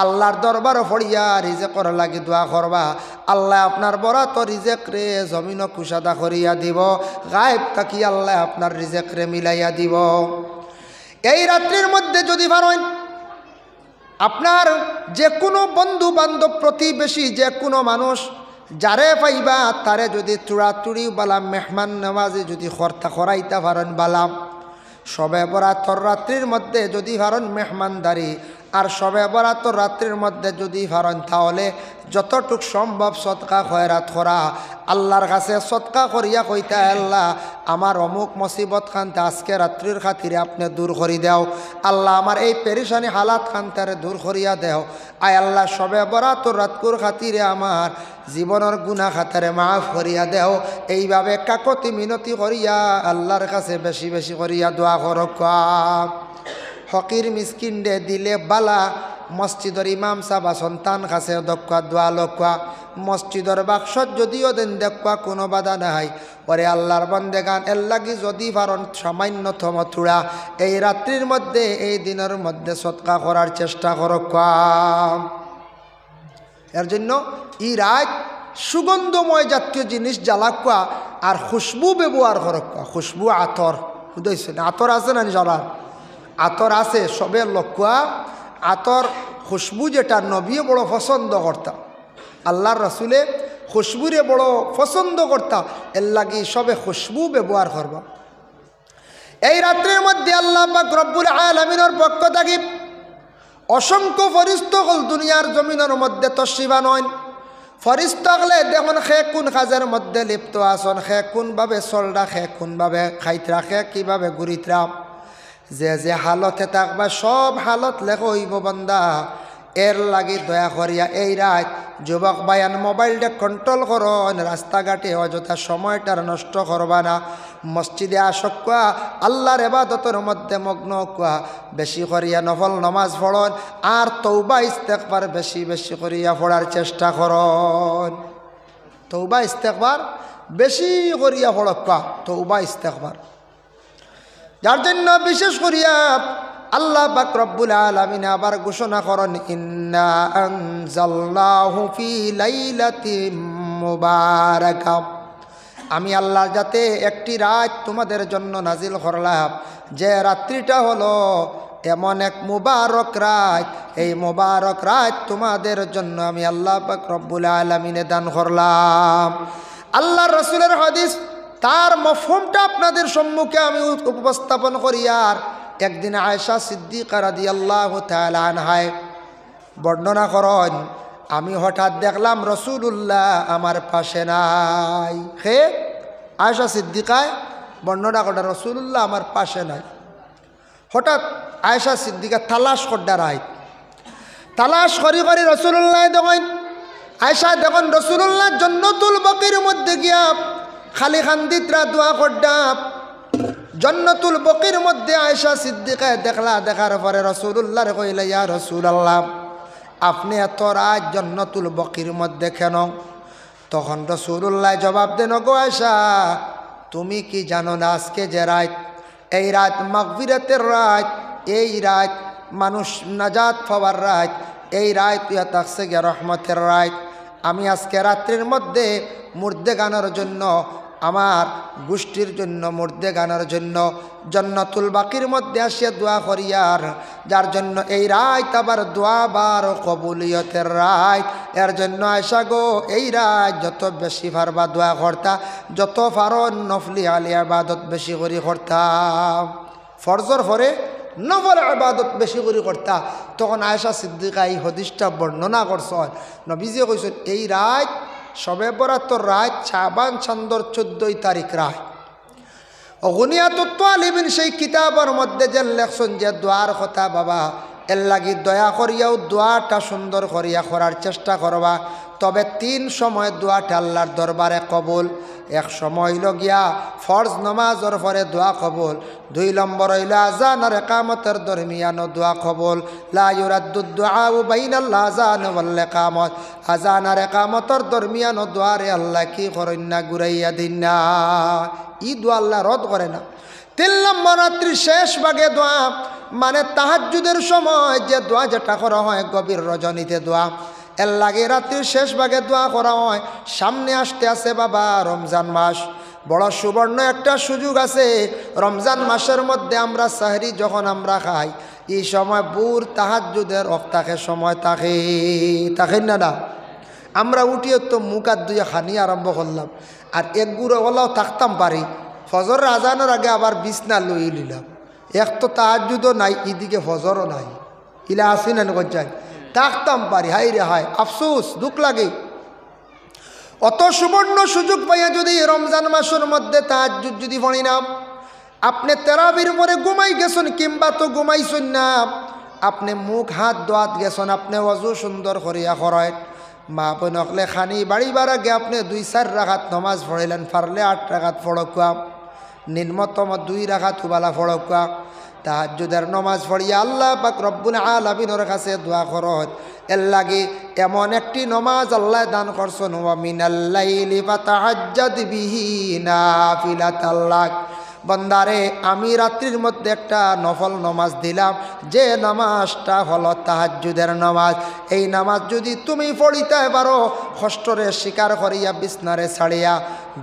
আল্লাহর দরবার ফড়িয়া রিজেকর লাগি দোয়া করবা। আল্লাহ আপনার বরাত রিজেক রে জমিন কুশাদা করিয়া দিব, গায়েব থাকি আল্লাহ আপনার রিজেক রে মিলাইয়া দিব। এই রাত্রির মধ্যে যদি পারেন আপনার যে কোনো বন্ধু বান্ধব প্রতিবেশী যে কোনো মানুষ যারে পাইবা তারে যদি চূড়াচুড়ি বালাম মেহমান নওয়াজি যদি খরতা খরাইতে পারেন বালাম। শবে বরাতর রাত্রির মধ্যে যদি পারেন মেহমানদারি, আর শবে বরাতর রাত্রির মধ্যে যদি পারেন তাহলে যতটুক সম্ভব সদকা খয়রাত করা। আল্লাহর কাছে সদকা করিয়া কইতা আল্লাহ আমার অমুক মুসিবত খানতে আজকে রাত্রির খাতিরে আপনি দূর করি দেও। আল্লাহ আমার এই পেরেশানি হালাত খানতারে দূর করিয়া দেও। আয় আল্লাহ শবে বরাতর রাতকুর খাতিরে আমার জীবনের গুনাহ খাতারে মাফ করিয়া দেও। এইভাবে কাকতি মিনতি করিয়া আল্লাহর কাছে বেশি বেশি করিয়া দোয়া করক। ফকির মিসকিন দে দিলে বালা, মসজিদর ইমাম সাবা সন্তান কাছে দক্কা দোয়া লক্কা, মসজিদর বাক্সত যদিও দেন দেখবা কোনো বাধা নাই। ওরে আল্লাহর বন্দেগান এর লাগি যদি পারন সামান্যতম থুড়া এই রাত্রির মধ্যে এই দিনের মধ্যে সদকা করার চেষ্টা করক। এর জন্য এই রাত সুগন্ধময় জাতীয় জিনিস জ্বালাকা আর খুশবু ব্যবহার করকা। খুশবু আতর বুঝেছে না? আতর আছে না জ্বালার? আতর আছে সবের লক্ষ্য। আতর খুশবু যেটা নবীও বড় পছন্দ করতা, আল্লাহর রসুলে খুশবুরে বড় পছন্দ করতা, এর লাগি সবে খুশবু ব্যবহার করবা। এই রাত্রির মধ্যে আল্লাহ পাক রব্বুল আলামিনের পক্ষ থেকে অসংখ্য ফরিস্তা হল দুনিয়ার জমিনের মধ্যে তশরিফ আনয়ন। ফরিস্তা হলে দেখুন খে কোন কাজের মধ্যে লিপ্ত আসন, খে কোনভাবে চলরা, খে কোনভাবে খাইতরা, খে কীভাবে ঘুরিতরা, যে যে হালতে থাকবা সব হালত লেখ হইব বান্দা। এর লাগি দয়া করিয়া এই রাত যুবক বায়ান মোবাইলটা কন্ট্রোল করন, রাস্তাঘাটে অযথা সময়টার নষ্ট করবা না। মসজিদে আসক কোয়া আল্লাহর ইবাদতের মধ্যে মগ্ন কোয়া, বেশি করিয়া নফল নামাজ পড়ন আর তওবা ইস্তেগফার বেশি বেশি করিয়া পড়ার চেষ্টা করন। তওবা ইস্তেগফার বেশি করিয়া পড়ক কোয়া, তওবা ইস্তেগফার। যার জন্য বিশেষ করিয়া আল্লাহ পাক রব্বুল আলামিন আবার ঘোষণা করেন ইন্না আনজালনাহু ফি লাইলাতিন মুবারাকা, আমি আল্লাহ যাতে একটি রাত তোমাদের জন্য নাজিল করলাম, যে রাত্রিটা হলো এমন এক মুবারক রাত, এই মুবারক রাত তোমাদের জন্য আমি আল্লাহ পাক রব্বুল আলামিনে দান করলাম। আল্লাহর রাসূলের হাদিস তার মফহুমটা আপনাদের সম্মুখে আমি উপস্থাপন করি। আর একদিন আয়েশা সিদ্দিকা রাদিয়াল্লাহু তাআলা আনহা বর্ণনা করেন, আমি হঠাৎ দেখলাম রাসূলুল্লাহ আমার পাশে নাই। হে আয়েশা সিদ্দিকায় বর্ণনা করেন রাসূলুল্লাহ আমার পাশে নাই। হঠাৎ আয়েশা সিদ্দিকা তালাশ করডা রায়, তালাশ করি করি রাসূলুল্লাহ দেখেন। আয়েশা দেখেন রাসূলুল্লাহ জান্নাতুল বাকির মধ্যে গিয়া খালি খান্দিতরা দোয়া করডা। জান্নাতুল বাকির মধ্যে আয়েশা সিদ্দিকা দেখলা, দেখার পরে রাসূলুল্লাহর কইলা ইয়া রাসূলুল্লাহ আপনি এত রাত জান্নাতুল বাকির মধ্যে কেন? তখন রাসূলুল্লাহ জবাব দেন, গো আয়েশা তুমি কি জানো না আজকে যে রাত, এই রাত মাগফিরাতের রাত, এই রাত মানুষ নাজাত পাওয়ার রাত, এই রাত ইয়া থাকছে গিয়া রহমতের রাত। আমি আজকে রাত্রির মধ্যে মুর্দে গানের জন্য, আমার গোষ্ঠীর জন্য মুর্দে গানের জন্য জান্নাতুল বাকির মধ্যে আসিয়া দোয়া করিয়ার, যার জন্য এই রাত আবার দোয়া বার কবুলিয়তের রাত। এর জন্য আয়েশা গো এই রাত যত বেশি পারবা দোয়া করতা, যত পারো নফলি আলী ইবাদত বেশি করে করতাম, ফরজর পরে নফল ইবাদত বেশি করে করতা। তখন আয়েশা সিদ্দিকা এই হাদিসটা বর্ণনা করছেন, নবীজি কইছেন এই রাত শবে বরাতর রাত শাবান চন্দ্র 14 তারিখ রাত। অগুনিয়াতুত তালিবিন সেই কিতাবের মধ্যে যে লেখছেন যে দোয়ার কথা বাবা, এর লাগি দয়া করিয়াও দোয়াটা সুন্দর করিয়া করার চেষ্টা করবা। তবে 3 সময় দোয়াটা আল্লাহর দরবারে কবুল। এক সময় হইল গিয়া ফরজ নামাজের পরে দোয়া কবুল, 2 নম্বর হইল আযান আর ইকামতের দরমিয়ানো দোয়া কবুল। লা ইউরাদ্দুদ দুআউ বাইনাল আযান ওয়াল ইকামত, আযান আর ইকামতের দরমিয়ানো দোয়ারে আল্লাহ কি করেন না, ঘুরাইয়া দিন না, ই দোয়া আল্লাহ রদ করে না। 3 নম্বর রাত্রির শেষ ভাগে দোয়া, মানে তাহাজ্জুদের সময় যে দোয়া যেটা করা হয় গভীর রজনীতে দোয়া, এর লাগে রাত্রির শেষ ভাগে দোয়া করা হয়। সামনে আসতে আছে বাবা রমজান মাস, বড় সুবর্ণ একটা সুযোগ আছে। রমজান মাসের মধ্যে আমরা সাহরি যখন আমরা খাই, এই সময় বুর তাহাজ্জুদের অফতাকে সময় থাকে না। আমরা উঠিয়ে তো মুখ হাত ধুয়ে খানি আরম্ভ করলাম, আর এক গুঁড়ো হলেও থাকতাম পারি। ফজর আজানের আগে আবার বিছনা লই নিলাম। এক তো তাহাজ্জুদও নাই, এদিকে ফজরও নাই, ইলা আসি না যাই থাকতাম পারি। হাই রে হাই, আফসোস, দুঃখ লাগে। অত সুবর্ণ সুযোগ পাইয়া যদি রমজান মাসের মধ্যে তাহাজ্জুদ যদি পড়ি না, আপনি তেরাবির পরে ঘুমাই গেছেন কিংবা তো ঘুমাইছেন না, আপনি মুখ হাত দোয়াত গেছেন, আপনি অজু সুন্দর করিয়া করেন, মা বোন হকলে খানি বাড়িবার আগে আপনি 2-4 রাকাত নমাজ পড়িলেন, পারলে 8 রাকাত পড়কা, নিম্নতম 2 রাকাত উবালা পড়কা। তাহাজ্জুদের নমাজ পড়িয়া আল্লাহ পাক রব্বুল আলামিনের কাছে দোয়া করত। এর লাগে এমন একটি নমাজ আল্লাহ দান করছেন, ওয়া মিনাল লাইলি ফাতাহাজ্জাদ বিহি নাফিলাতাল লাক। বন্দারে, আমি রাত্রির মধ্যে একটা নফল নামাজ দিলাম, যে নামাজটা হলো তাহাজ্জুদের নামাজ। এই নামাজ যদি তুমি পড়িতে পারো, কষ্টরে স্বীকার করিয়া বিছনারে ছাড়িয়া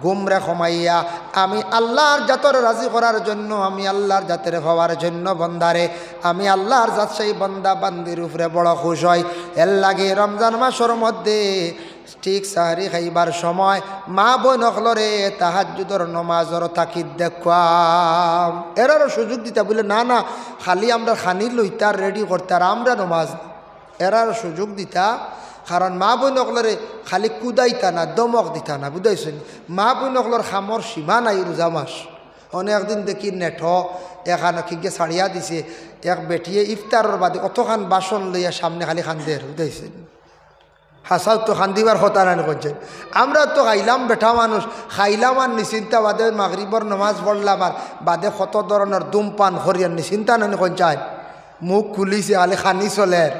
গুমরে কমাইয়া, আমি আল্লাহর জাতর রাজি করার জন্য, আমি আল্লাহর জাতের হওয়ার জন্য বন্দারে, আমি আল্লাহর জাত সেই বন্দা বান্দির উপরে বড় খুশ হয়। এর লাগে রমজান মাসের মধ্যে ঠিক সাহারি খাইবার সময় মা বোন হলরে তাহাজ্জুদের নমাজর তাকিদ দেখুয়াম। এরারও সুযোগ দিতা বলে না না, খালি আমরা খানি লইতার রেডি করতার, আমরা নমাজ। এরারও সুযোগ দিতা, কারণ মা বোন হলরে খালি কুদাইতা না, দমক দিতা না, বুঝাইছেন? মা বোন হলর খামর সীমা নাই রোজা মাস। অনেকদিন দেখি নেঠ এখানে কিকে ছাড়িয়া দিছে, এক বেটিয়ে ইফতারের বাদে অতখান বাসন লইয়া সামনে খালি খান্দের, বুঝাইছেন? হাসাও তো খান্দিবার কথা না করছেন। আমরা তো খাইলাম বেঠা মানুষ, খাইলাম আর নিশ্চিন্তা বাদে মাগরিবর নমাজ পড়লাম, আর বাদে কত ধরনের দুমপান হরিয়ার নিশ্চিন্তা নানি কঞ্চায় মুখ খুলিছে আলে খানি চলের।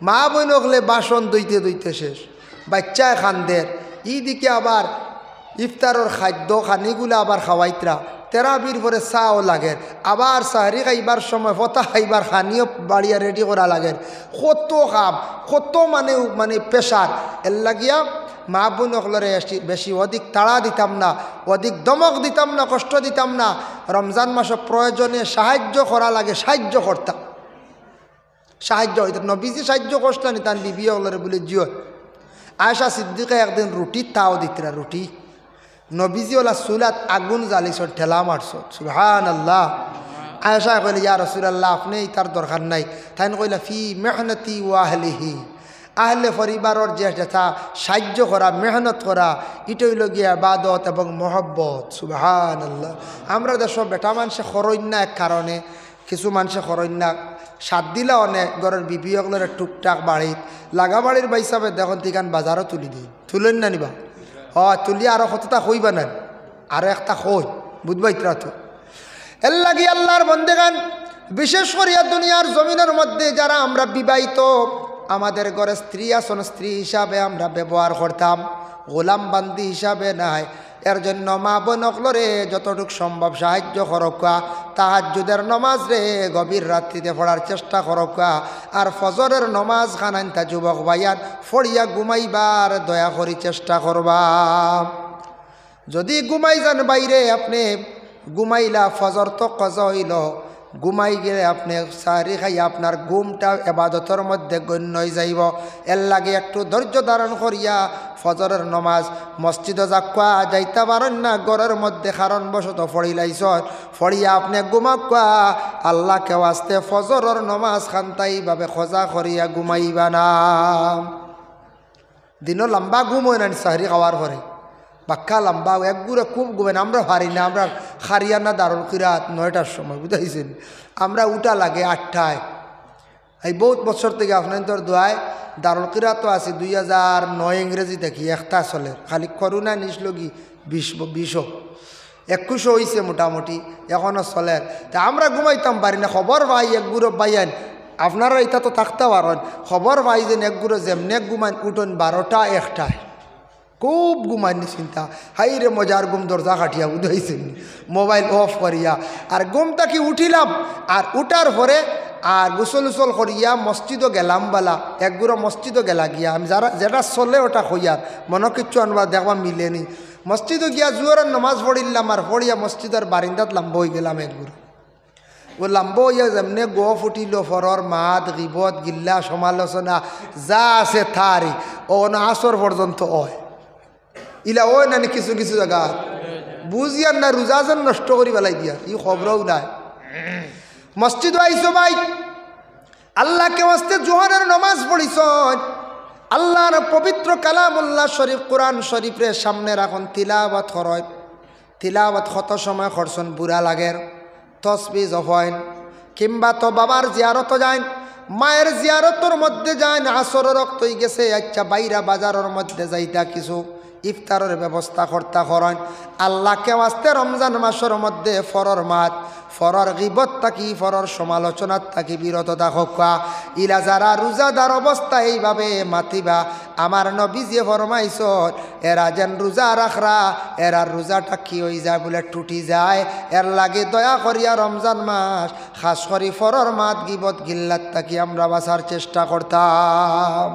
মা বোন হলে বাসন দইতে শেষ, বাচ্চায় খান্দের, ইদিকে আবার ইফতারের খাদ্য খানিগুলো আবার খাওয়াইতরা, তেরাবির পরে চাও লাগে, আবার সাহারি খাইবার সময় ফতা খাইবার খানিও বাড়িয়া রেডি করা লাগে, কত কাম, কত মানে পেশার। এর লাগিয়া মা বোন হলরে বেশি অধিক তাড়া দিতাম না, অধিক দমক দিতাম না, কষ্ট দিতাম না। রমজান মাসে প্রয়োজনে সাহায্য করা লাগে, সাহায্য করতাম, সাহায্য হইত। নবীজি সাহায্য করতেন তার বিবি হলরে বলে জিও। আয়েশা সিদ্দিকা একদিন রুটি তাও দিতরা, রুটি নবীজি ওলা চুলাত আগুন জ্বালিছ, ঠেলা মারছ, সুবহানাল্লাহ। আয়েশা কইলে ইয়া রাসূলুল্লাহ, আপনি তার দরকার নাই। তাই কইলা ফি মেহনতি ও আহলিহি, আহলে পরিবারের যে যেটা সাহায্য করা, মেহনত করা, এটাই লগিয়া ইবাদত এবং মহব্বত, সুবহানাল্লাহ। আমরা দেশ বেটা মানুষে খরইন্যা এক কারণে, কিছু মানুষে খরইন্যা সাত দিলা অনেক ঘরের বিবি হকলের টুকটাক বাড়িত লাগা বাড়ির বা হিসাবে দেখুন তিকান বাজারও তুলি দিই, তুলেন না নিবা? তুলি আরো কতটা কইবা না, আরো একটা কই বুঝবা ইতরা তো। এর লাগি আল্লাহর বন্দেগান, বিশেষ করিয়া দুনিয়ার জমিনের মধ্যে যারা আমরা বিবাহিত, আমাদের ঘরে স্ত্রী আসন, স্ত্রী হিসাবে আমরা ব্যবহার করতাম, গোলাম বান্দি হিসাবে নাই। এর জন্য মা বোন হকলরে যতটুকু সম্ভব সাহায্য করকা, তাহাজ্জুদের নমাজ রে গভীর রাত্রিতে পড়ার চেষ্টা করকা, আর ফজরের নমাজ খানাইতা যুবক ভাইয়ার ফড়িয়া ঘুমাইবার দয়া করি চেষ্টা করবা। যদি ঘুমাই যান বাইরে, আপনি ঘুমাইলা, ফজর তো কজা হইল, ঘুমাই গেলে আপনি সাহারি খাই আপনার ঘুমটা এবাদতের মধ্যে গণ্য হয়ে যাইব। এর লাগে একটু ধৈর্য ধারণ করিয়া ফজরের নমাজ মসজিদে যাক্কা যাইতে পারেন না, ঘরের মধ্যে কারণবশত ফড়িলাইছ, ফড়িয়া আপনি ঘুমাক্কা, আল্লাহকে ওয়াস্তে ফজরের নমাজ খান্তাইভাবে খোঁজা করিয়া ঘুমাইবা না। দিনও লম্বা ঘুম হয় না সাহারি খাওয়ার পরে, বাক্কা লম্বা একগুড়ে খুব ঘুমেন। আমরা পারি না, আমরা হারিয়ানা দারুল কিরাত 9টার সময়, বুঝাইছেন? আমরা উঠা লাগে 8টায়। এই বহুত বছর থেকে আপনার তোর দোয়ায় দারুল কিরাত আছে 2009 ইংরেজি দেখি, একটা চলে, খালি করোনা নিসলগি 21 হয়েছে মোটামুটি, এখনও চলে। তা আমরা ঘুমাইতাম পারি না, খবর ভাই একগুড়ো বাইয়ান, আপনারা এটা তো থাকতে পারেন, খবর ভাই যেন একগুড়ো যেমনে ঘুমাইন উঠুন 12টা 1টায়, খুব ঘুমাইনি চিন্তা, হাই রে মজার ঘুম, দরজা কাটিয়া বুঝাইছেন মোবাইল অফ করিয়া আর ঘুমটা কি উঠিলাম। আর উঠার পরে আর গোসল উসল করিয়া মসজিদও গেলাম বালা, একগুড়ো মসজিদও গেলা গিয়া আমি যেটা চলে ওটা হইয়ার মনে কিচ্ছু আনবা দেখবা মিলেনি। মসজিদও গিয়া জুয়ারের নমাজ পড়িলাম আর পড়িয়া মসজিদের বারিন্দাত লাম্ব হয়ে গেলাম একগুড়ো। ও লাম্ব হইয়া যেমনি গো ফুটিল ফরর মাত গিবত গিল্লা সমালোচনা যা আছে থারি ও না আসর পর্যন্ত হয় ইলা ওই নানি কিছু কিছু জায়গা বুঝিয়ার না রোজা যেন নষ্ট করি পেলাই দিয়া ই খবরও নাই। মসজিদ আইসো ভাই, আল্লাহকে ওয়াস্তে জোহরের নামাজ পড়িস, আল্লাহর পবিত্র কালামুল্লাহ শরীফ কোরআন শরীফের সামনে রাখন তিলাওয়াত করয়। তিলাওয়াত কত সময় করছেন বুড়া লাগের, তসবি জফাইন কিংবা তো বাবার জিয়ারত যায়, মায়ের জিয়ারতর মধ্যে যায়, আসরের রক্ত হয়ে গেছে আচ্ছা বাইরা বাজারের মধ্যে যাইতা কিছু ইফতারের ব্যবস্থা করতে করেন। আল্লাহকে ওয়াস্তে রমজান মাসের মধ্যে ফরর মাত, ফরর গিবত থাকি, ফরর সমালোচনার থাকি বিরত থাকা। ইলা যারা রোজাদার অবস্থা এইভাবে মাতিবা, আমার নবীজি ফরমাইছ এরা যেন রোজা রাখরা, এরার রোজাটা কি হয়ে যায় বলে টুটি যায়। এর লাগে দয়া করিয়া রমজান মাস খাস করি ফরর মাত গিবত গিল্লাত থাকি আমরা বাঁচার চেষ্টা করতাম।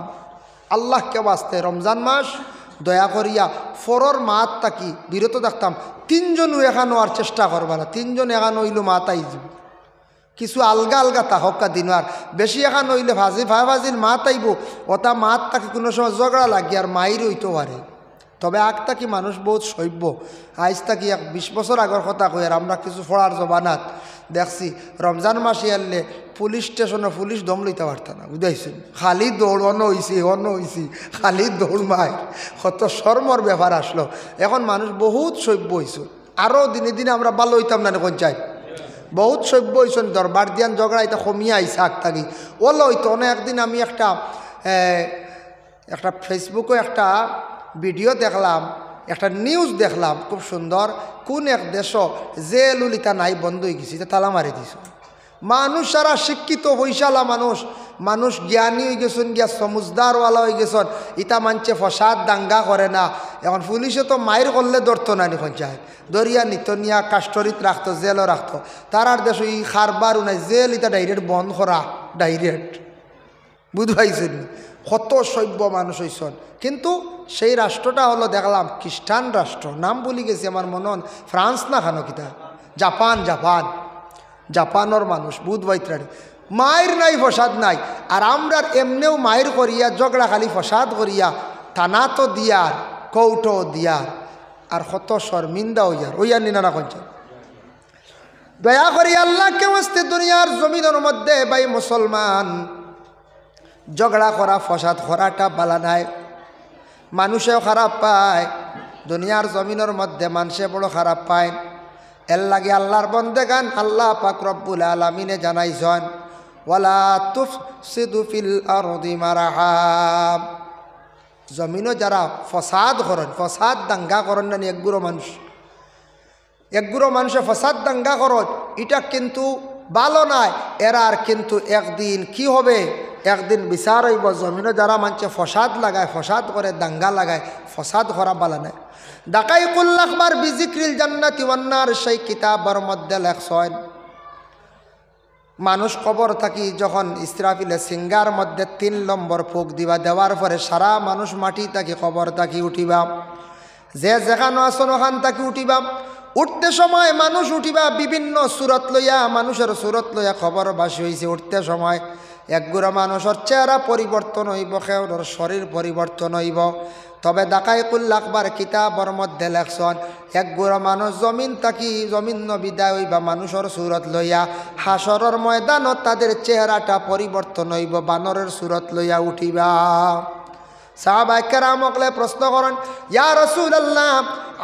আল্লাহকে ওয়াস্তে রমজান মাস দয়া করিয়া ফরর মাত তাকি বিরত থাকতাম। তিনজনও এখানো আর চেষ্টা করবা না, তিনজন এখানো হইল মাতাই যাব কিছু আলগা আলগা তাহকা দিন আর বেশি এখান হইলে ভাজির মাত আইব ওটা মাত তাকে কোনো সময় ঝগড়া লাগে আর মাইর হইতে পারে। তবে আগ তাকি মানুষ বহুত সভ্য, আজ তাকি 20 বছর আগর কথা কই আর আমরা কিছু ফড়ার জবানাত দেখছি রমজান মাসে আনলে পুলিশ স্টেশনে পুলিশ দম লইতে পারত না বুঝাইছেন, খালি দৌড় অন্য হইছি খালি দৌড় মায় কত শর্মর ব্যাপার আসলো। এখন মানুষ বহুত সভ্য হইছ, আরও দিনে দিনে আমরা ভালো হইতাম না কোন চাই, বহুত সভ্য হইছেন। দরবার দিয়ান ঝগড়া এটা কমিয়ে আইসে আগ থাকি ওলো হইতো না। একদিন আমি একটা ফেসবুকে একটা ভিডিও দেখলাম, একটা নিউজ দেখলাম খুব সুন্দর। কোন এক দেশ যে লুলিতা নাই বন্ধ হয়ে গেছে, তালা মারি দিছ। মানুষ সারা শিক্ষিত হইসালা মানুষ জ্ঞানী হয়ে গেছেন, গিয়া সমুজদারওয়ালা হয়ে গেছেন। ইটা মানছে ফসাদ দাঙ্গা করে না। এখন পুলিশে তো মায়ের করলে ধরতো না এখন চায়, দরিয়া নিত নিয়া কাস্টরিত রাখতো, জেলও রাখতো। তারার দেশ ই খারবারও নাই, জেল ইটা ডাইরেক্ট বন্ধ করা ডাইরেক্ট বুঝবাইছেন। কত সভ্য মানুষ হইছেন, কিন্তু সেই রাষ্ট্রটা হলো দেখলাম খ্রিস্টান রাষ্ট্র, নাম বলি গেছি আমার মনন, ফ্রান্স না খানো কিতা জাপানের মানুষ বুধবাইত্রাড়ি মায়ের নাই ফসাদ নাই। আর আমরা এমনিও মায়ের করিয়া ঝগড়া খালি ফসাদ করিয়া থানা তো দিয়ার কৌটো দিয়ার আর কত শর্মিন্দা হইয়ার ওইয়ার নিনা কঞ্চ। দয়া করি আল্লাহকে ওয়াস্তে দুনিয়ার জমিনের মধ্যে ভাই মুসলমান ঝগড়া করা ফসাদ করাটা বালা নাই, মানুষেও খারাপ পায়, দুনিয়ার জমিনের মধ্যে মানুষে বড় খারাপ পায়। এর লাগে আল্লাহর বন্দেগান আল্লাহ পাক রব্বুল আলামিনে জানাইছেন ওয়ালা তুফসিদু ফিল আরদি মারহা, জমিনও যারা ফসাদ করেন, ফসাদ দাঙ্গা করেন না একগুড়ো মানুষে ফসাদ দাঙ্গা করেন, এটা কিন্তু ভালো নয়। এরার কিন্তু একদিন কি হবে, একদিন বিচার হইব। জমিনও যারা মানছে ফসাদ লাগায়, ফসাদ করে দাঙ্গা লাগায়, ফসাদ করা ভালো নয়। দাকাইকুল আখবার বিজিক্রিল জান্নাতি ওয়ান নার সেই কিতাবের মধ্যে লেখছেন মানুষ কবর থাকি যখন ইসরাফিলে সিঙ্গার মধ্যে 3 নম্বর ফুক দিবা, দেওয়ার পরে সারা মানুষ মাটি থাকি কবর থাকি উঠিবা, যে যেখানে আসন ওখান থাকি উঠিবা। উঠতে সময় মানুষ উঠিবা বিভিন্ন সুরত লইয়া, মানুষের সুরত লইয়া খবর বাসি হয়েছে। উঠতে সময় একগুড়া মানুষের চেহারা পরিবর্তন হইব, কেউর শরীর পরিবর্তন হইব। তবে দাকাইকুল আখবার কিতাবর মধ্যে লেখছেন একগুড়া মানুষ জমিন বিদায় হইবা মানুষের সুরত লইয়া, হাসরের ময়দানত তাদের চেহারাটা পরিবর্তন হইব, বানরের সুরত লইয়া উঠিবা। সাহাবায়ে কেরামকলে প্রশ্ন করেন ইয়া রাসূলুল্লাহ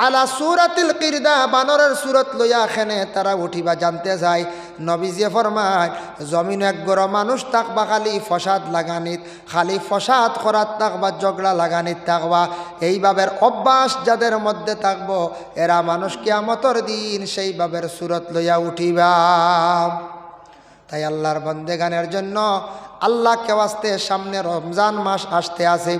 আলা সূরাতিল কিরদা, বানরের সুরত লইয়া এখানে তারা উঠিবা জানতে যায়। নবীজি ফরমায় জমিন একগড় মানুষ থাকবা খালি ফসাদ লাগানিত, খালি ফসাদ করাত থাকবা, ঝগড়া লাগানিত থাকবা। এইভাবে অভ্যাস যাদের মধ্যে থাকবো এরা মানুষ কিয়ামতের দিন সেইভাবে সুরত লইয়া উঠিবা। তাই আল্লাহর বন্দেগানের জন্য আল্লাহকে ওয়াস্তে সামনে রমজান মাস আসতে আছে,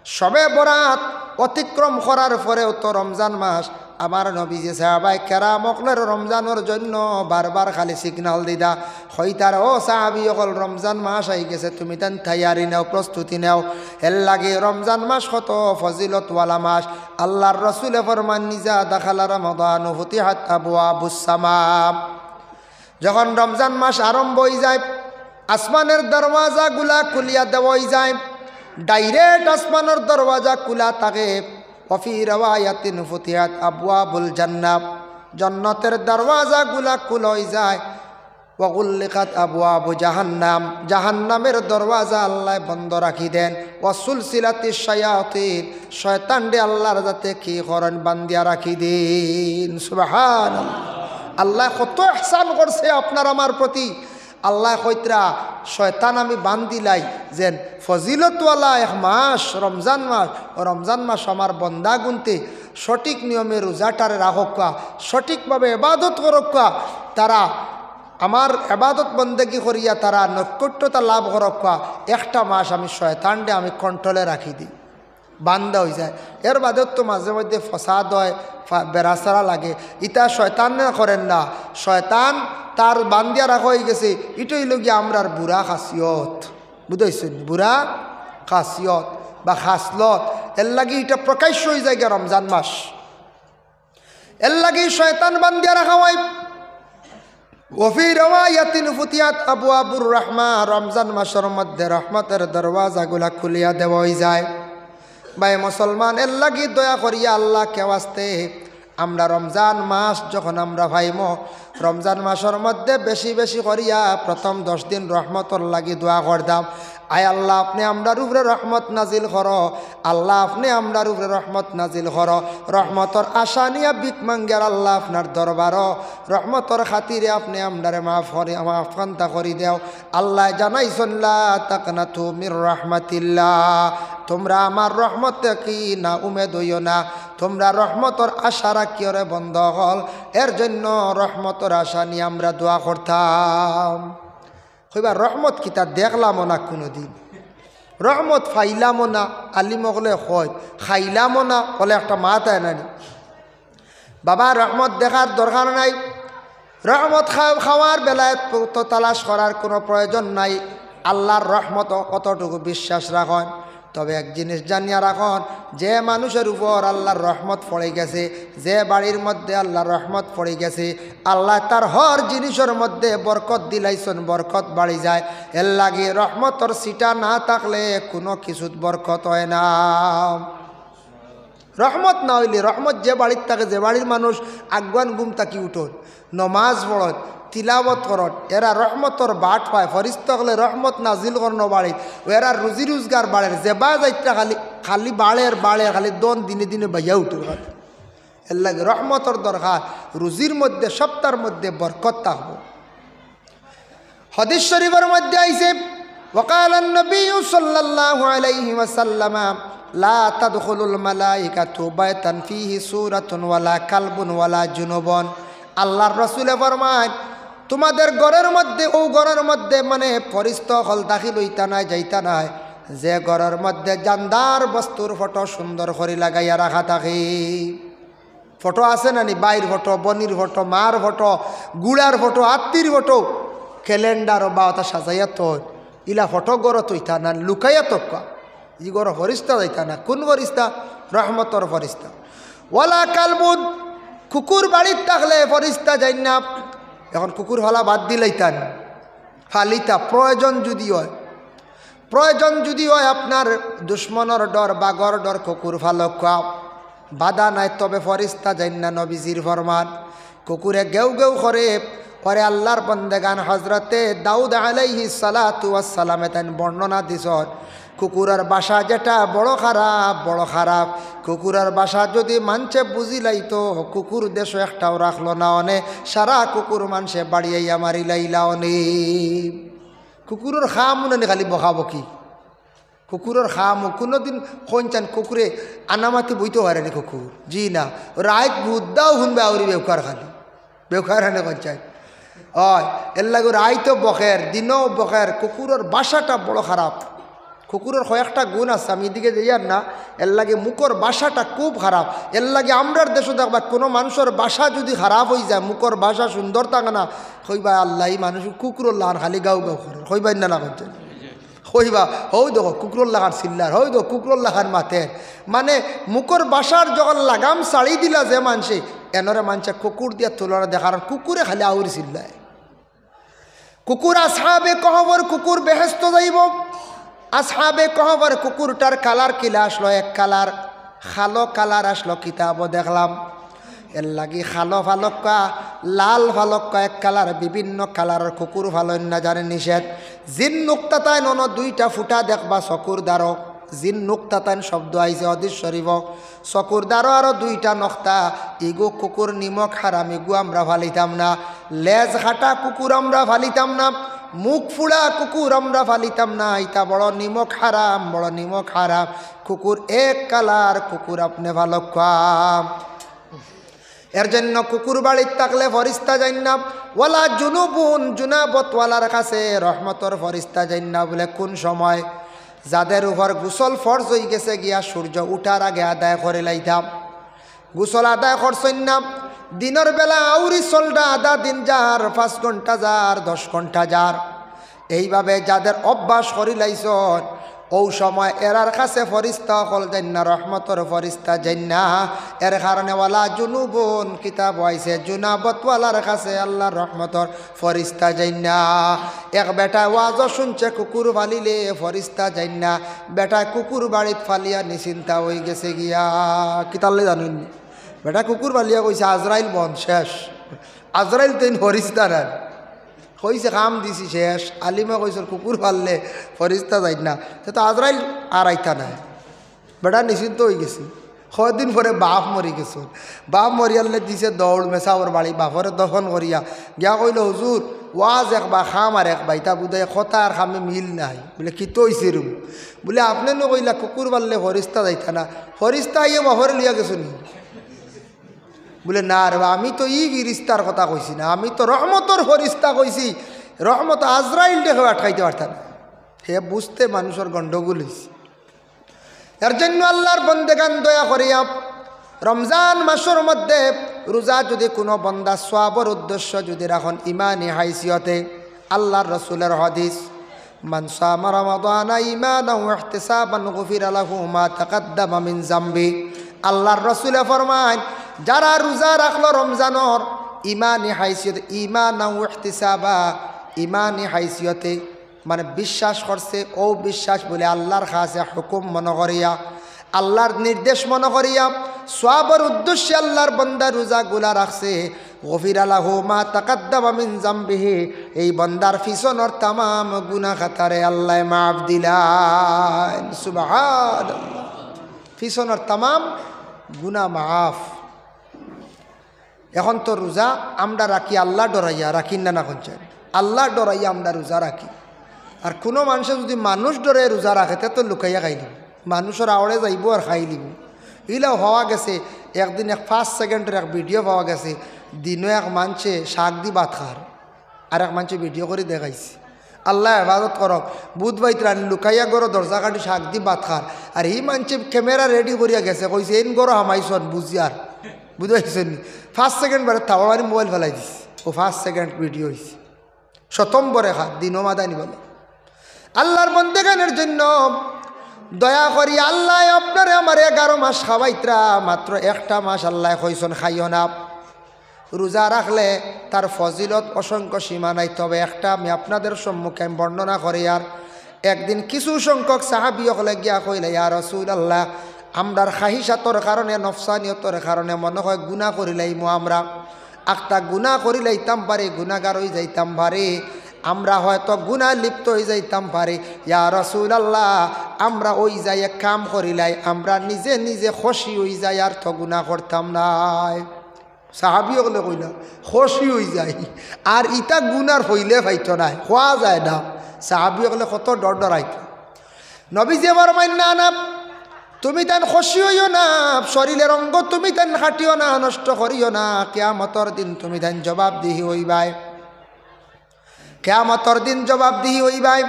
শবে বরাত অতিক্রম করার পরেও তো রমজান মাস আমার নবীজি সাহাবায়ে কেরাম অকলের রমজানের জন্য বারবার খালি সিগনাল দিদা হইতার ও সাহাবী অকল রমজান মাস আই গেছে তুমি তান তৈয়ারি নাও প্রস্তুতি নাও এর লাগে রমজান মাস কত ফজিলতওয়ালা মাস আল্লাহর রাসূলে ফরমান নিজা দাখালা রমাদান ফুতিহাত আবওয়াবুস সামা যখন রমজান মাস আরম্ভ হয়ে যায় আসমানের দরওয়াজাগুলা খুলিয়া দেওয়া যায় ডাইরেক্ট আসমানের দরওয়াজা খোলা থাকে ওয়াফি রাওয়ায়াতিন ফুতিহাত আবওয়াবুল জান্নাহ জান্নাতের দরওয়াজাগুলা খোলা হয়ে যায় ওয়াগুল্লিকাত আবওয়াবু জাহান্নাম জাহান্নামের দরওয়াজা আল্লাহ বন্ধ রাখি দেন ওয়াসুলসিলাতিশ শায়াতিন শয়তানরে আল্লাহর যাতে কি করেন বান্দিয়া রাখি দেন সুবহানাল্লাহ আল্লাহ কত ইহসান করছে আপনার আমার প্রতি আল্লাহ কইতরা শয়তান আমি বান্দিলাই যেন ফজিলতওয়ালা এক মাস রমজান মাস আমার বন্দা গুনতে সঠিক নিয়মে রোজাটারে রাখকা সঠিকভাবে ইবাদত করকা তারা আমার ইবাদত বন্দেগি করিয়া তারা নৈকট্যতা লাভ করকা একটা মাস আমি শয়তানরে আমি কন্ট্রোলে রাখি দিই বান্দা হয়ে যায় এর বাদেও তো মাঝে মধ্যে ফসাদ হয় বেড়াচারা লাগে ইটা শয়তান করেন না শয়তান তার বান্দিয়া রাখা হয়ে গেছে এটাই লগিয়া আমরার বুড়া খাসিয়ত বুঝাইছেন বুড়া খাসিয়ত বা খাসলত এর লাগে এটা প্রকাশ্য হয়ে যায় রমজান মাস এর লাগে শয়তান বান্দিয়া রাখা হয় ওফি রাওয়ায়াতিন ফুতিহাত আবওয়াবুর রাহমা রমজান মাসের মধ্যে রহমতের দরওয়াজাগুলা খুলিয়া দেওয়া হয়ে যায় ভাই মুসলমান এর লাগি দয়া করিয়া আল্লাহ কেওয়াস্তে আমরা রমজান মাস যখন আমরা ভাইম রমজান মাসের মধ্যে বেশি বেশি করিয়া প্রথম 10 দিন রহমতর লাগি দোয়া করদাম আয় আল্লাহ আপনি আমরার উপরে রহমত নাজিল কর আল্লাহ আপনি আমরার উপরে রহমত নাজিল কর রহমতর আশা নিয়া বিক মাঙ্গার আল্লাহ আপনার দরবার রহমতর খাতিরে আপনি আমরারে মাফ কান্তা করি দেও আল্লাহ জানাইছেন লা তাকনাতু মির রাহমাতিল্লাহ তোমরা আমার রহমতে কি না উমেদ হইও না তোমরা রহমতর আশা রাখিও রে বন্ধ হল এর জন্য রহমতর আশা নিয়ে আমরা দোয়া করতাম হইবা রহমত কি তা দেখলামও না কোনো দিন রহমত ফাইলামও না আলিমগলে হয় খাইলামও না বলে একটা মাথায় নানি বাবা রহমত দেখার দরকার নাই রহমত খাওয়ার বেলায় তো তালাশ করার কোনো প্রয়োজন নাই আল্লাহর রহমত কতটুকু বিশ্বাস রাখেন তবে এক জিনিস জানিয়া রাখুন যে মানুষের উপর আল্লাহর রহমত পড়ে গেছে যে বাড়ির মধ্যে আল্লাহর রহমত পড়ে গেছে আল্লাহ তার হর জিনিসের মধ্যে বরকত দিলাইছেন বরকত বাড়ি যায় এর লাগে রহমতর সিটা না থাকলে কোনো কিছুত বরকত হয় না রহমত না হইলে রহমত যে বাড়ির থাকে যে বাড়ির মানুষ আগুয়ান গুম তাকি উঠন নমাজ পড়ত তিলাবত করত এরা রহমতর বাট পায় ফরিস্তা হলে রহমত নাজিল করনো বাড়ি এরা রুজি রোজগার বাড়ের যে বা যাইতা খালি বাড়ের খালি দন দিনে দিনে বাইয়া উঠে এর লাগে রহমতর দরকার রুজির মধ্যে সপ্তাহের মধ্যে বরকত থাকবো হাদিস শরীফের মধ্যে আইছে ওয়াকাল নবী সাল্লাল্লাহু আলাইহি ওয়াসাল্লাম লা তাদখুলুল মালাইকাতু বাইতান ফিহি সূরাতুন ওয়ালা কালবুন ওয়ালা জুনুবুন আল্লাহর রাসূলে ফরমায় তোমাদের ঘরের মধ্যে ও ঘরের মধ্যে মানে ফরিস্তা হল দাখিল হইতা নাই যাইতা নাই যে ঘরের মধ্যে জানদার বস্তুর ফটো সুন্দর করে লাগাইয়া রাখা থাকে ফটো আছে নানি বাইর ফটো বনির ফটো মার ফটো গুড়ার ফটো আত্মীর ফটো ক্যালেন্ডার বা ওটা সাজাইয়া তো ইলা ফটো গড় তৈতা না লুকাইয়া তো ই গড় ফরিস্তা যাইতা না কোন ফরিস্তা রহমতর ফরিস্তা ওয়ালা কালবুন কুকুর বাড়ির থাকলে ফরিস্তা যাই না এখন কুকুর হলা বাদ দিলাইতান ফালিতা প্রয়োজন যদি হয় আপনার দুশ্মনের ডর বাগর ডর কুকুর ফালক বাধা নাই তবে ফরিস্তা যাই না নবীজির ফরমান কুকুরে গেউ গেউ করে পরে আল্লাহর বন্দেগান হজরতে দাউদ আলাইহিস সালাতু ওয়াস সালামে তাই বর্ণনা দিছন কুকুরের বাসা যেটা বড় খারাপ কুকুরের বাসা যদি মানছে বুঝিলাইতো কুকুর দেশ একটাও রাখলো না অনে সারা কুকুর মানছে বাড়িয়াইয়া মারিলাইলা অনে কুকুরের খামুনে খালি বকাবকি কুকুরের খামু কোনোদিন কইনচান কুকুরে আনামাতি বইতে পারেনি কুকুর জি না রাত বুদ্দাও শুনবে আউরি বেউকার খালি বেউকার হানে কইনচান হয় এর লাগে রাইতো বকের দিনও বকের কুকুরের বাসাটা বড় খারাপ কুকুরের কয়েকটা গুণ আছে, আমি এদিকে যাইয়ার না, এর লাগে মুখর বাসাটা খুব খারাপ। এর লাগে আমরার দেশে দেখবা কোনো মানুষের বাসা যদি খারাপ হয়ে যায়, মুখর বাসা সুন্দর থাকে না, কইবা আল্লাহ এই মানুষ কুকুরের লাগান খালি গাও গাও করে, কইবাই না করছে, কইবা হই দেখো কুকুরের লাগান চিল্লার, হই দেখো কুকুরের লাগান মাথের। মানে মুখর বাসার যখন লাগাম ছাড়ি দিলা যে মানুষে, এনরে মানুষে কুকুর দিয়া তুলনা দেখার, কুকুরে খালি আউরি চিল্লায়। কুকুর আসহাবে কহবর, কুকুর বেহেস্ত যাইব। আসহাবে কহবর কুকুরটার কালার কিলা আসলো, এক কালার খালো কালার আসলো, কিতাব দেখলাম। এর লাগি খালো ভালক্কা, লাল ভালক্কা এক কালার, বিভিন্ন কালারের কুকুর ভালো না জানে নিষেধ। জিন নুক্তাতায় নন দুইটা ফুটা দেখবা চকুর দ্বারো, জিন নুক্তাতাইন শব্দ আইছে হদিস শরীফ, চকুর দ্বারো আরো দুইটা নক্তা, ইগো কুকুর নিমক হারাম, ইগু আমরা ফালিতাম না। লেজ হাঁটা কুকুর আমরা ফালিতাম না, মুখ ফুড়া কুকুর আমরা ফালিতাম না, ইটা বড় নিমক হারাম, বড় নিমক হারাম। কুকুর এক কালার, কুকুর আপনি ভালো খাম। এর জন্য কুকুর বাড়ির থাকলে ফরিস্তা যাই না, ওয়ালা জুনুবুন, জুনাবতওয়ালার কাছে রহমতর ফরিস্তা যাই না। বলে কোন সময়? যাদের উপর গোসল ফরজ হয়ে গেছে গিয়া সূর্য উঠার আগে আদায় করে লাইতাম। গোসল আদায় করছেন না, দিনের বেলা আউরি চলটা আধা দিন যার, 5 ঘন্টা যার, 10 ঘন্টা যার, এইভাবে যাদের অভ্যাস করি লাইছ, ও সময় এরার কাছে ফরিস্তা হল যাই না, রহমতর ফরিস্তা যাই না। এর কারণে ওয়ালা জুনুবুন কিতাব আইছে, জুনাবতওয়ালার কাছে আল্লাহর রহমতর ফরিস্তা যাই না। এক বেটা ওয়াজ শুনছে কুকুর ফালিলে ফরিস্তা যাই না, বেটা কুকুর বাড়িত ফালিয়া নিশ্চিন্তা হয়ে গেছে গিয়া। কিতালে জানুন বেটা কুকুর ফালিয়া কইছে আজরাইল বন শেষ, আজরাইল তো ফরিস্তা নেন, কইছে কাম দিছি শেষ। আলিমা কইছে কুকুর পাললে ফরিস্তা যাই না, তো আজরাইল আর আইতা নাই, বেটা নিশ্চিন্ত হয়ে গেছি। কদিন পরে বাপ মরি গেছ, বাপ মরিয়ালে দিছে দৌড় মেসাওর বাড়ি, বাপরে দফন করিয়া গিয়া কইল হুজুর ওয়াজ একবা খাম আর একবা, ইতা বুধায় কথা আর খামে মিল নাই। বলে কি তো হইছে রুম? বলে আপনি নো কইলা কুকুর পাললে ফরিস্তা যাইতা না, ফরিস্তা আইয়ে বাপরে লিয়া গেছো নি? বলে না রে, আমি তো ই ফিরিস্তার কথা কইছি না, আমি তো রহমতর ফরিস্তা কইছি। রহমত আজরাইল দেখে আটকাইতে পারত না। হে বুঝতে মানুষের গণ্ডগোল হয়েছে। এর জন্য আল্লাহর বন্দেগান দয়া করিয়া রমজান মাসের মধ্যে রোজা যদি কোনো বন্দা সওয়াবের উদ্দেশ্য যদি রাখেন ইমানি হাইসিয়তে, আল্লাহর রসুলের হাদিস, মান সামা রমাদানা ঈমানান ওয়া ইহতিসাবান গুফিরা লাহু মা তাকাদ্দামা মিন যামবি। আল্লাহর রসুলে ফরমায়, যারা রোজা রাখলো রমজানর ইমানি হাইসিয়তে, ঈমানান ওয়া ইহতিসাবা, ইমানি হাইসিয়তে মানে বিশ্বাস করছে, ও বিশ্বাস বলে আল্লাহর কাছে হুকুম মনে করিয়া, আল্লাহর নির্দেশ মনে করিয়া সওয়াবের উদ্দেশ্যে আল্লাহর বান্দা রোজাগুলা রাখছে, গফিরা লাহু মা তাকাদ্দামা মিন যামবিহি, এই বান্দার পিছনের तमाम গুনাহ খাতারে আল্লাহ মাফ দিলেন। সুবহানাল্লাহ, পিছনের तमाम গুনাহ মাফ। এখন তো রোজা আমরা রাখি আল্লাহ ডরাইয়া, রাখি না না কোনছেন? আল্লাহ ডরাইয়া আমরা রোজা রাখি। আর কোনো মানুষে যদি মানুষ ডরে রোজা রাখে তে তো লুকাইয়া খাই দিব, মানুষের আওড়ে যাইব আর খাই দিব। এগুলাও হওয়া গেছে। একদিন এক 5 সেকেন্ডের এক ভিডিও পাওয়া গেছে, দিনও এক মানুষে শাক দি ভাত খার, আর এক মানুষে ভিডিও করে দেখাইছে। আল্লাহ হেফাজত করক, বুধ বাইত রানি লুকাইয়া গরো দরজা কাটি শাক দি ভাত খার, আর এই মানুষে ক্যামেরা রেডি করিয়া গেছে, কইছে এন গরো হামাইছন বুঝিয়ার, বুঝাইছেন নি? 5 সেকেন্ড বারে থাওয়ারি মোবাইল ফেলাই দিছে, ও 5 সেকেন্ড ভিডিও হয়েছে। শতম্বরে খা দিনও মাদানি বলে। আল্লাহর বন্দেগানের জন্য দয়া করি আল্লাহ আপনারে আমার 11 মাস খাওয়াইত্রা, মাত্র একটা মাস আল্লাহ কইসন খাইও না। রোজা রাখলে তার ফজিলত অসংখ্য সীমা নাই, তবে একটা আমি আপনাদের সম্মুখে বর্ণনা করি। আর একদিন কিছু সংখ্যক সাহাবী হলে গিয়া কইলে, ইয়া রাসূলুল্লাহ, আমরার খাহিসাতর কারণে, নফসানিয়তর কারণে মনে হয় গুনাহ করিলাইমু, আমরা একটা গুনাহ করিলাইতাম পারে, গুনাহগার হয়ে যাইতাম পারে, আমরা হয়তো গুনাহ লিপ্ত হয়ে যাইতাম পারে। ইয়া রাসূলুল্লাহ, আমরা ওই যাই এক কাম করিলাই, আমরা নিজে নিজে খুশি হয়ে যাই, আর তো গুনাহ করতাম নাই। সাহাবী হলে কইলা খুশি হয়ে যাই, আর ইটা গুনার হইলে পাইতো নাই, খোয়া যায় না। সাহাবী হলে কত ডর ডরাইত। নবীজি আমার মান্না না, তুমি তান খুশি হইও না, শরীরের অঙ্গ তুমি তান হাঁটিও না, নষ্ট করিও না, কিয়ামতের দিন তুমি তান জবাবদিহি হইবাই, কিয়ামতের দিন জবাবদিহি হইবাই।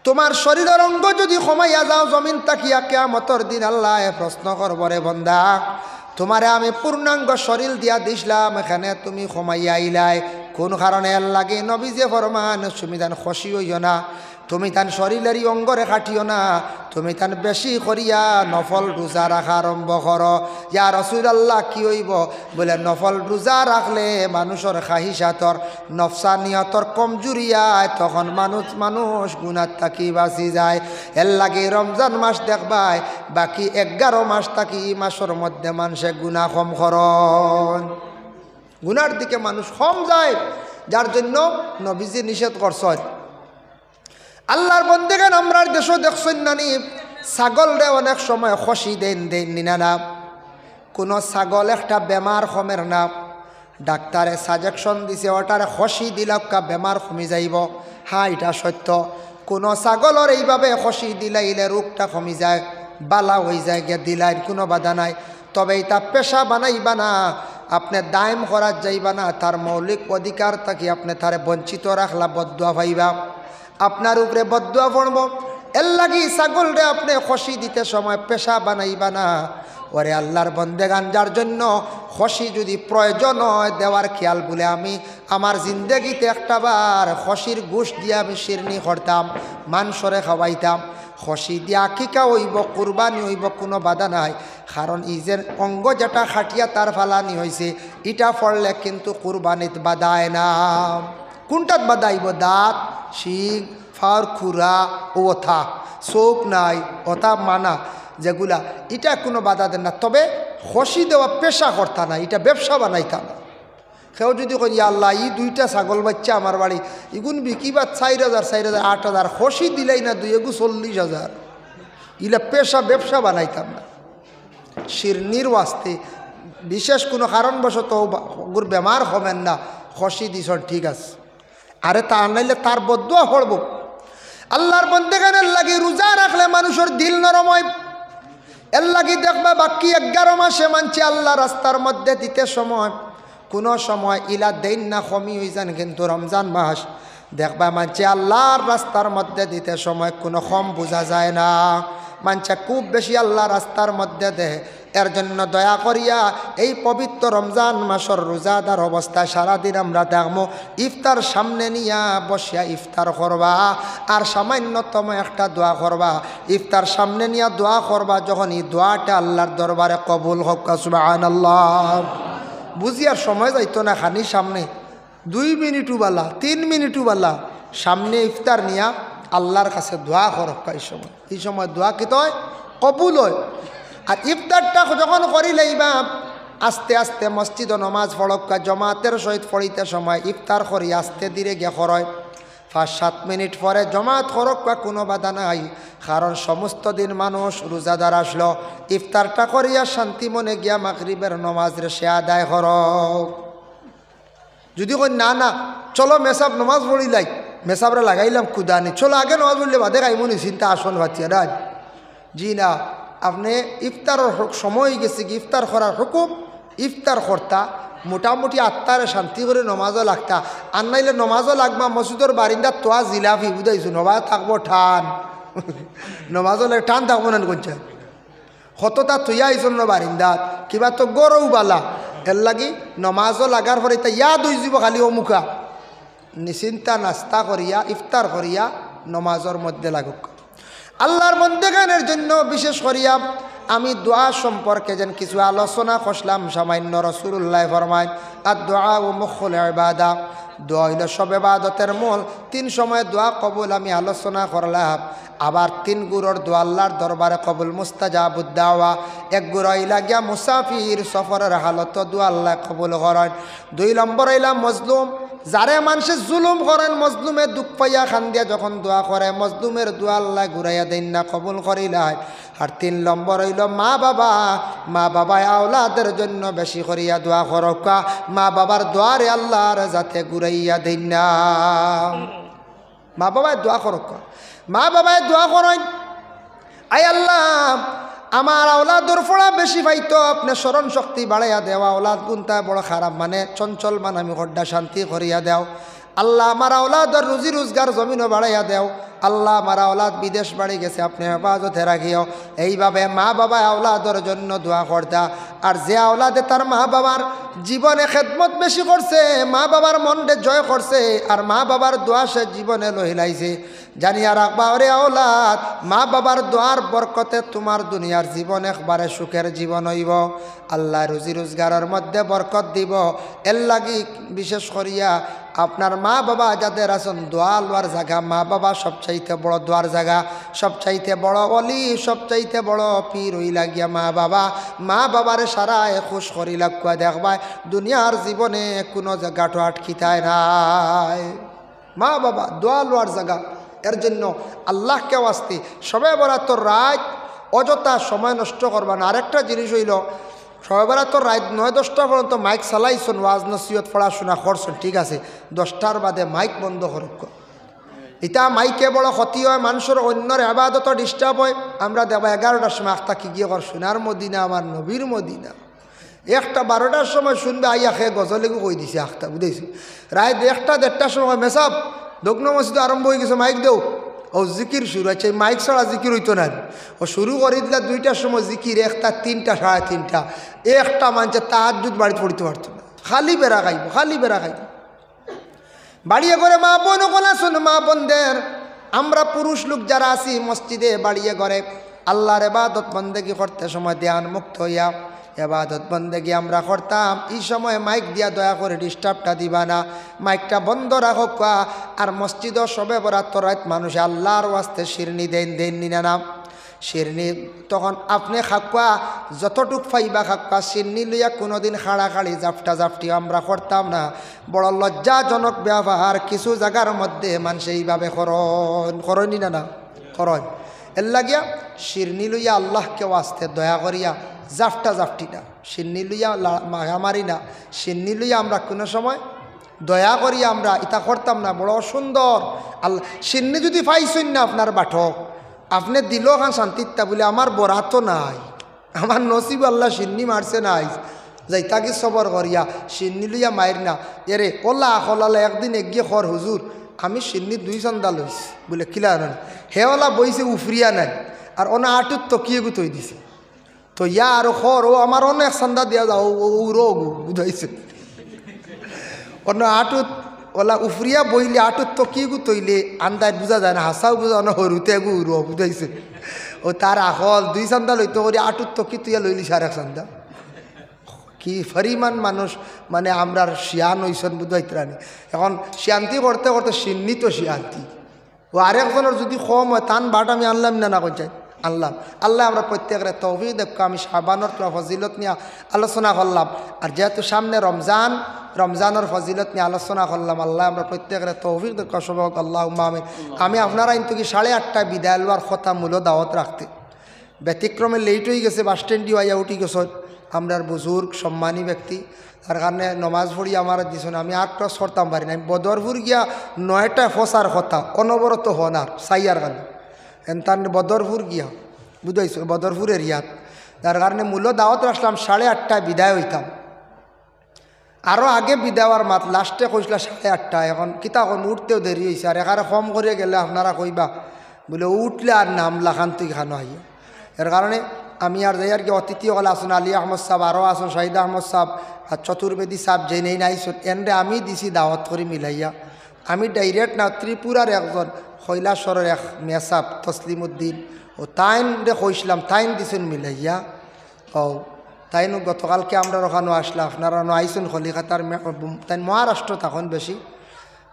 তোমার শরীরের অঙ্গ যদি কমাইয়া যাও জমিন তাকিয়া কিয়ামতের দিন আল্লাহ প্রশ্ন করব রে বান্দা তোমারে আমি পূর্ণাঙ্গ শরীর দিয়া দিছিলাম এখানে তুমি কমাইয়া আইলাই কোন কারণে লাগে নবীজে ফরমান তুমি তান খুশি হইও না তুমি তান শরীরেরই অঙ্গরে কাটিও না তুমি তান বেশি করিয়া নফল রোজা রাখা আরম্ভ করো ইয়া রাসূলুল্লাহ কি হইব বলে নফল রোজা রাখলে মানুষের খাহিসাতর নফসানিয়তর কমজুরিয়ায় তখন মানুষ গুনাহ থাকি বাঁচি যায় এর লাগে রমজান মাস দেখবাই বাকি 11 মাস থাকি মাসের মধ্যে মানুষে গুনাহ কম করন গুনার দিকে মানুষ কম যায় যার জন্য নবীজি নিষেধ করছেন আল্লাহর বন্দেগান আমরার দেশও দেখছেন নানি ছাগল রে অনেক সময় খসি দেন না কোনো ছাগল একটা বেমার কমের না ডাক্তারে সাজেকশন দিছে ওটারে খসি দিলাকা বেমার কমি যাইব হ্যাঁ এটা সত্য কোনো ছাগলের এইভাবে খসি দিলাইলে রোগটা কমি যায় বালা হয়ে যায় গিয়ে দিলাই কোনো বাধা নাই তবে এটা পেশা বানাইবা না আপনি দায়ম করা যাইবা না তার মৌলিক অধিকার থাকি আপনি তারে বঞ্চিত রাখলা বদুয়া পাইবা আপনার উপরে বদুয়া পড়ব এর লাগি ছাগল রে আপনি খসি দিতে সময় পেশা বানাইবা না ওরে আল্লাহর বন্দেগান যার জন্য খসি যদি প্রয়োজন হয় দেওয়ার খেয়াল বলে আমি আমার জিন্দগিতে একটাবার খসির গোশ দিয়ে আমি শিরনি করতাম মাংসরে খাওয়াইতাম খসি দিয়ে আকিকা হইব কুরবানি হইব কোনো বাধা নাই কারণ ইজের অঙ্গ যেটা খাটিয়া তার ফালানি হয়েছে এটা পড়লে কিন্তু কুরবানিত বাধায় না কোনটাত বাধাইব দাঁত শিং ফার খুরা ওথা চোখ নাই ওথা মানা যেগুলা এটা কোনো বাধা দেন না তবে খসি দেওয়া পেশা করতা না এটা ব্যবসা বানাইতা না কেউ যদি কই আল্লাহ ই 2টা ছাগল বাচ্চা আমার বাড়ি ইগুন বিকিবা 4,000 8,000 খসি দিলেই না 2,40,000 ইলা পেশা ব্যবসা বানাইতাম না শিরনির ওয়াস্তে বিশেষ কোনো কারণবশত ওগুর বেমার হবেন না খসি দিস ঠিক আছে আরে তা আনাইলে তার বদুয়া পড়ব আল্লাহর বন্দেগানের লাগি রোজা রাখলে মানুষের দিল নরম হয় এর লাগি দেখবা বাকি 11 মাসে মানছে আল্লাহ রাস্তার মধ্যে দিতে সময় কোনো সময় ইলা দেন না কমি হয়ে যান কিন্তু রমজান মাস দেখবা মানছে আল্লাহর রাস্তার মধ্যে দিতে সময় কোনো কম বোঝা যায় না মানছে খুব বেশি আল্লাহ রাস্তার মধ্যে দেয় এর জন্য দয়া করিয়া এই পবিত্র রমজান মাসের রোজাদার অবস্থায় সারাদিন আমরা দেখবো ইফতার সামনে নিয়া বসিয়া ইফতার করবা আর সামান্যতম একটা দোয়া করবা ইফতার সামনে নিয়া দোয়া করবা যখন এই দোয়াটা আল্লাহর দরবারে কবুল হোক সুবহানাল্লাহ বুঝিয়ার সময় যাইতো না খানি সামনে 2 মিনিটও বালা 3 মিনিটও বালা সামনে ইফতার নিয়া আল্লাহর কাছে দোয়া করক এই সময় দোয়া কি তয় কবুল হয় আর ইফতারটা যখন করিলেইবা আস্তে আস্তে মসজিদ নমাজ পড়ক্কা জমাতের সহিত পড়িতে সময় ইফতার করি আস্তে ধীরে গিয়ে খরয় 5-7 মিনিট পরে জমাত করক্কা কোনো বাধা নাই কারণ সমস্ত দিন মানুষ রোজাদার আসলো ইফতারটা করিয়া শান্তি মনে গিয়া মাগরিবের নমাজরে সে আদায় করক যদি কই না না চলো মেসাব নমাজ পড়িলাই মেসাবরে লাগাইলাম কুদানি চলো আগে নমাজ পড়লে বাদে গাইমনি চিন্তা আসন ভাতিয়া রাজ জি না আপনি ইফতারের সময় গেছে কি ইফতার করার হুকুম ইফতার করতা মোটামুটি আত্মারে শান্তি করে নমাজও লাগতা আর নাইলে নমাজও লাগবা মসজিদের বারিন্দার তোয়া জিলাপি বুঝাইছো নমাজ থাকবো ঠান নমাজও লাগে টান থাকবো না কোনটা কতটা তুইয়া আইস বারিন্দাত কিবা তো গরৌ বালা এর লাগি নমাজও লাগার পরে তা ইয়াদ হয়ে যাব খালি অমুখা নিশ্চিন্তা নাস্তা করিয়া ইফতার করিয়া নমাজের মধ্যে লাগুক আল্লাহর বন্দেগানের জন্য বিশেষ করিয়া আমি দোয়া সম্পর্কে যেন কিছু আলোচনা করলাম সামান্য রাসূলুল্লাহ ফরমায় আর দোয়া ও মুখুল ইবাদা দোয়া হইল সব ইবাদতের মূল 3 সময় দোয়া কবুল আমি আলোচনা করলাম আবার 3 গুরুর দোয়া আল্লাহর দরবারে কবুল মুস্তাজাবুদ দাওয়া 1 গুরু হইলা গিয়া মুসাফির সফরের হালত দোয়া আল্লাহ কবুল করেন 2 নম্বর হইলা মজলুম যারে মানুষে জুলুম করেন মজলুমে দুঃখ পাইয়া খান্দিয়া যখন দোয়া করে মজলুমের দোয়া আল্লাহ ঘুরাইয়া দেন না কবুল করিলাই আর 3 নম্বর হইল মা বাবা আওলাদের জন্য বেশি করিয়া দোয়া করকা মা বাবার দোয়ারে আল্লাহর যাতে ঘুরাইয়া দেন না মা বাবায় দোয়া করকা মা বাবায় দোয়া করেন আয় আল্লাহ আমার আওলাদর ফোড়া বেশি পাইতো আপনি স্মরণ শক্তি বাড়াইয়া দেওয়া আওলাদ গুনতা বড় খারাপ মানে চঞ্চল মান আমি হড্ডা শান্তি করিয়া দেও আল্লাহ আমার আওলাদর রুজি রোজগার জমিনও বাড়াইয়া দেও আল্লাহ আমার আওলাদ বিদেশ বাড়ি গেছে, আপনি হেফাজতে রাখিও। এইভাবে মা বাবা আওলাদের জন্য দোয়া করতা। আর যে আওলাদে তার মা বাবার জীবনে খেদমত বেশি করছে, মা বাবার মনকে জয় করছে, আর মা বাবার দোয়া সে জীবনে লহিলাইছে, জানিয়া রাখবা ওরে আওলাদ, মা বাবার দোয়ার বরকতে তোমার দুনিয়ার জীবন একবারে সুখের জীবন হইব। আল্লাহ রুজি রোজগারের মধ্যে বরকত দিব। এর লাগি বিশেষ করিয়া আপনার মা বাবা যাদের আছেন, দোয়া লওয়ার জায়গা মা বাবা সবচাইতে বড় দোয়ার জায়গা, সবচাইতে বড় অলি, সবচাইতে বড় পীর হই লাগিয়া মা বাবা। মা বাবারে সারায় খুশ করি লাগুয়া দেখবাই দুনিয়ার জীবনে কোনো জায়গাটো আটকিতায় নাই। মা বাবা দোয়া লওয়ার জায়গা। এর জন্য আল্লাহকে ওয়াস্তে সবে বরাতর রাত অযথা সময় নষ্ট করবা না। আরেকটা জিনিস হইল, সবে বরাতর রাত 9-10টা পর্যন্ত মাইক চালাইছেন, ওয়াজ নসিহত পড়াশোনা করছেন, ঠিক আছে, 10টার বাদে মাইক বন্ধ করুক। এটা মাইকে বড় ক্ষতি হয়, মানুষের অন্যর আবাদত ডিস্টার্ব হয়। আমরা দেবা 11টার সময় আখতা কি গিয়ে কর, সোনার মদিনা আমার নবীর মদিনা। 1টা-12টার সময় শুনবে আইয়া খেয়ে গজলেগু কই দিছে আখতা, বুঝেছি। রাত 1টা-1:30টার সময় মেসাব দগ্ন মসজিদ আরম্ভ হয়ে গেছে, মাইক দেও, ও জিকির শুরু হচ্ছে। মাইক ছাড়া জিকির হইতো না। ও শুরু করে দিলা 2টার সময় জিকির, 1টা, 3টা, 3:30। একটা মানছে তাহাজ্জুদ বাড়িতে পড়তে পারতো না, খালি বেড়া খাইব, খালি বেড়া খাইব। বাড়িয়ে করে মা বোন ওগুলা শুন, মা বোনদের আমরা পুরুষ লোক যারা আছি মসজিদে বাড়িয়ে করে আল্লাহর ইবাদত বন্দেগী করতে সময় ধ্যান মুক্ত হইয়া এবাদত বন্দেগী আমরা করতাম। এই সময় মাইক দিয়া দয়া করে ডিস্টার্বটা দিবা না, মাইকটা বন্ধ রাখো। আর মসজিদও সবে বরাত রাত মানুষে আল্লাহর ওয়াস্তে শিরনি দেন নি না শিরনি, তখন আপনি খাকুয়া যতটুক পাইবা খাকুয়া, শিরনি লইয়া কোনোদিন খাড়াখাড়ি জাফটি আমরা করতাম না। বড় লজ্জাজনক ব্যবহার কিছু জায়গার মধ্যে মানুষ এইভাবে করনি না করন। এর লাগিয়া শিরনি লইয়া আল্লাহকে ওয়াস্তে দয়া করিয়া জাফটি না, শিরনি লইয়া মারামারি না, শিরনি লইয়া আমরা কোনো সময় দয়া করিয়া আমরা ইটা করতাম না। বড় সুন্দর আল্লাহ শিরনি যদি পাইছেন না আপনার বাঠক, আপনি দিল খান শান্তিতা বলে আমার বরাত নাই, আমার নসিব আল্লাহ শিন্নি মারছে নাই, যাই তাকে সবর করিয়া শিন্নি লইয়া মায়ের না। এরে ওলা আখলালে একদিন এগিয়ে খর হুজুর আমি শিন্নি 2 চান্দা লইছি বলে কিলা নাই, হেওলা বইছে উফরিয়া নাই, আর ওনা আটুত তকিয়ে গুতই দিছে। তো ইয়া আর খর ও আমার অনেক চান্দা দিয়া যাও রোগ বুঝাইছে, অন্য আটুত ওলা উফরিয়া বইলে আটুত তকিয়ে গুতইলে আন্দায় বুঝা যায় না, হাসাও বুঝা না হরুতে গু র বুঝাইছে। ও তার আখল 2 চান্দা লইতে করি আটুত তকি তুইয়া লইলি 1.5 চান্দা। কি ফরিমান মানুষ মানে আমরা শিয়ান হইছেন বুঝাইতরানি। এখন শিয়ান্তি করতে করতে সিন্নি তো শিয়ান্তি। ও আরেকজনের যদি কম হয় তান বাট আমি আনলাম না কইচাই আনলাম। আল্লাহ আমরা প্রত্যেকের তৌফিক দেখ। আমি শাবানোর ফজিলত নিয়ে আলোচনা করলাম, আর যেহেতু সামনে রমজানের ফজিলত নিয়ে আলোচনা করলাম, আল্লাহ আমরা প্রত্যেকের তৌফিক দেখ সবক আল্লাহ আমিন। আমি আপনারা কিন্তু কি 8:30টায় বিদায় লওয়ার কথা মূল দাওয়াত রাখতে ব্যতিক্রমে লেট হয়ে গেছে, বাস স্ট্যান্ডে আইয়া উঠি গেছ আমরার বুজুর্গ সম্মানী ব্যক্তি, তার কারণে নমাজ পড়ি আমার দিছেন। আমি আর ক্রস করতাম পারি না, আমি বদরপুর গিয়া 9টা ফসার কথা অনবরত হনার সাইয়ার গান এনতান বদরপুর গিয়া বুঝাইছো, বদরপুর এরিয়াত। তার কারণে মূল্য দাওয়াত রাখলাম 8:30টায় বিদায় হইতাম। আরও আগে বিদাওয়ার মাত লাস্টে কইসলা 8:30। এখন কিতা এখন উঠতেও দেরি হয়েছে, আর এখানে কম করে গেলে আপনারা কইবা বলে উঠলে আর নামলা খান তুই খানো আইয়া। এর কারণে আমি আর যাই আর কি অতিথিসকল আসুন, আলী আহমদ সাহেব আরও আসুন, শাহিদ আহমদ সাহেব আর চতুর্বেদী সাহেব যে নেই নাইছুন, এনরে আমি দিছি দাওয়াত করে মিলাইয়া। আমি ডাইরেক্ট না ত্রিপুরার একজন কৈলাসরের এক মেসাব তসলিম উদ্দিন ও তাইন রে কইসলাম, তাইন দিছেন মিলাইয়া। ও তাইনও গতকালকে আমরা ওখানে আসলাম, আপনারা আইসুন কলিকাতার, তাই মহারাষ্ট্র তখন বেশি,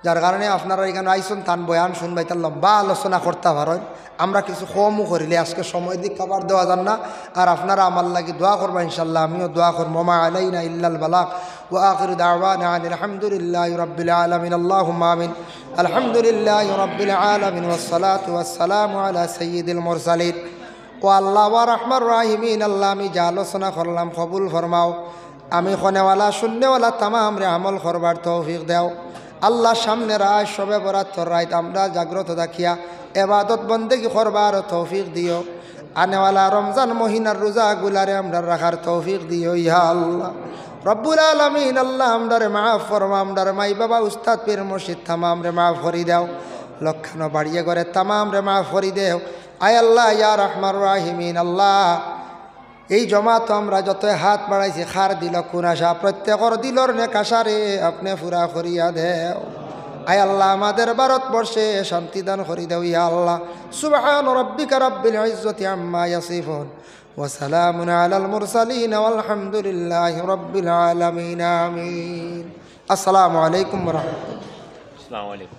যার কারণে আপনারা এখানে আইসুন তান বয়ান শুনবাই, তার লম্বা আলোচনা করতে পারেন। আমরা কিছু কমও করিলে আজকে সময় দিক খাবার দেওয়া যান না, আর আপনারা আমার লাগে দোয়া করবা ইনশাল্লাহ, আমিও দোয়া করব। মা আলাইনা ইল্লাল বালাগ ওয়া আখিরু দাওয়ানা আলহামদুলিল্লাহি রাব্বিল আলামিন। আল্লাহুম্মা আমিন। আলহামদুলিল্লাহি রাব্বিল আলামিন ওয়াসসালাতু ওয়াসসালামু আলা সাইয়্যিদিল মুরসালিন। ও আল্লাহ ওয়া রাহমার রাহিমিন, আল্লাহ আমি যা আলোচনা করলাম কবুল ফরমাও, আমি খনেওয়ালা শূন্যওয়ালা তামাম রে আমল করবার তৌফিক দাও। আল্লাহ সামনে রায় সবে বরাত রাইত আমরা জাগ্রত দেখিয়া এবাদত বন্দেগী করবার তৌফিক দিও। আনেওয়ালা রমজান মহিনার রোজা গুলারে আমরা রাখার তৌফিক দিও ইয়া আল্লাহ রব্বুল আলামিন। আল্লাহ আমরারে মাফ ফরমা, আমরার মাই বাবা উস্তাদ পীর মুর্শিদ তামাম রে মাফ করি দাও। লক্ষণ বাড়িয়ে করে তামাম রে মাফ করি দেও। আয় আল্লাহ ইয়া রহমান রাহিমিন, আল্লাহ এই জমাত আমরা যত হাত বাড়াইছি খার দিল কোন আশা প্রত্যেকর দিলর নেকাশারে আপনি পুরা করিয়া দেও। আয় আল্লাহ আমাদের ভারতবর্ষে শান্তি দান করি দেও ইয়া আল্লাহ। সুবহান রাব্বিকা রাব্বিল ইজ্জতি আম্মা ইয়াসিফুন ওয়া সালামুন আলাল মুরসালিন ওয়ালহামদুলিল্লাহি রাব্বিল আলামিন। আমিন। আসসালামু আলাইকুম ওয়া রাহমাতুল্লাহ। আসসালামু আলাইকুম।